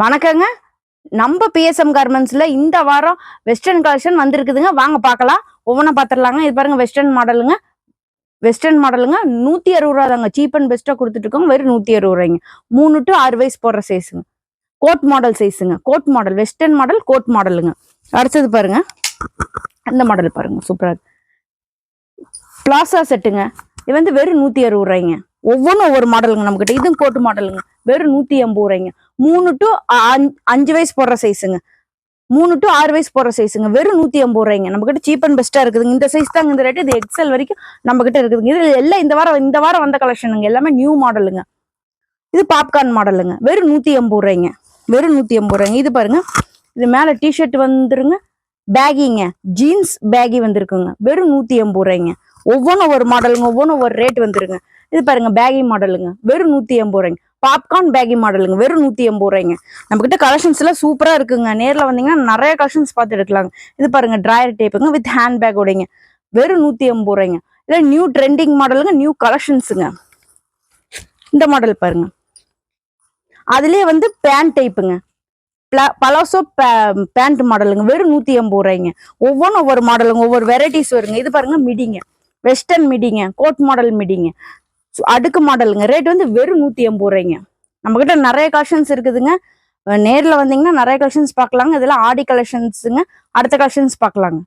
வணக்கங்க. நம்ம பிஎஸ்எம் கார்மெண்ட்ஸ்ல இந்த வாரம் வெஸ்டர்ன் கலெக்ஷன் வந்திருக்குதுங்க. வாங்க பார்க்கலாம். ஒவ்வொன்றா பார்த்துடலாங்க. இது பாருங்க வெஸ்டர்ன் மாடலுங்க. வெஸ்டர்ன் மாடலுங்க 160 ரூபா தாங்க. சீப் அண்ட் பெஸ்ட்டாக கொடுத்துட்டு இருக்கோங்க. வெறும் 160 ரூபாய்ங்க. 3 to 6 வயசு போடுற சைஸுங்க. கோட் மாடல் சைஸுங்க. Coat model western model coat மாடலுங்க. அடுத்தது பாருங்க, இந்த மாடல் பாருங்க, சூப்பரா இருக்கு. பிளாசா செட்டுங்க. இது வந்து வெறும் 160 ரூபாய்ங்க. ஒவ்வொன்றும் ஒவ்வொரு மாடலுங்க நம்மகிட்ட. இதுவும் கோட்டு மாடலுங்க. வெறும் 180 ரூபாய்ங்க. 3 to 5 வயசு போடுற சைஸுங்க. 3 to 6 வயசு போடுற சைஸுங்க. வெறும் 180 ரூபாய்ங்க. நம்ம கிட்ட சீப் அண்ட் பெஸ்டா இருக்குதுங்க. இந்த சைஸ் தாங்க இந்த ரேட்டு. இது எக்ஸல் வரைக்கும் நம்ம கிட்ட இருக்குதுங்க. இது எல்லாம் இந்த வாரம் வந்த கலெக்ஷனுங்க. எல்லாமே நியூ மாடலுங்க. இது பாப்கார்ன் மாடலுங்க. வெறும் 180 ரூபாய்ங்க. வெறும் 180 ரூபாய்ங்க. இது பாருங்க, இது மேல டிஷர்ட் வந்துருங்க. பேகிங்க, ஜீன்ஸ் பேகி வந்திருக்குங்க. வெறும் 180 ரூபாய்ங்க. ஒவ்வொன்றும் ஒவ்வொரு மாடலுங்க. ஒவ்வொன்றும் ஒரு ரேட் வந்துருங்க. இது பாருங்க பேகி மாடலுங்க. வெறும் 180 ரூபாய்ங்க. பாப்கார்ன் பேகி மாடலுங்க. வெறும் 180 ரூபாய்ங்க. நம்ம கிட்ட கலெக்ஷன்ஸ் எல்லாம் சூப்பரா இருக்குங்க. நேர்ல வந்தீங்கன்னா நிறைய கலெக்ஷன்ஸ் பார்த்து எடுக்கலாங்க. இது பாருங்க டிராயர் டேப்புங்க வித் ஹேண்ட் பேக் உடைங்க. வெறும் 180 ரூபாய்ங்க. இல்ல நியூ ட்ரெண்டிங் மாடலுங்க, நியூ கலெக்ஷன்ஸுங்க. இந்த மாடல் பாருங்க. அதுலயே வந்து பேண்ட் டைப்புங்க. பலாசோ பேண்ட் மாடலுங்க. வெறும் 180 ரூபாய்ங்க. ஒவ்வொன்றும் ஒவ்வொரு மாடலுங்க, ஒவ்வொரு வெரைட்டிஸ் வருங்க. இது பாருங்க மிடிங்க, வெஸ்டர்ன் மிடிங்க, கோட் மாடல் மிடிங்க, அடுக்கு மாடலுங்க. ரேட் வந்து வெறும் 180 ரூபாய்ங்க. நம்ம கிட்ட நிறைய கலெக்ஷன்ஸ் இருக்குதுங்க. நேர்ல வந்தீங்கன்னா நிறைய கலெக்ஷன்ஸ் பார்க்கலாங்க. இதெல்லாம் ஆடி கலெக்ஷன்ஸுங்க. அடுத்த கலெக்ஷன்ஸ் பார்க்கலாங்க.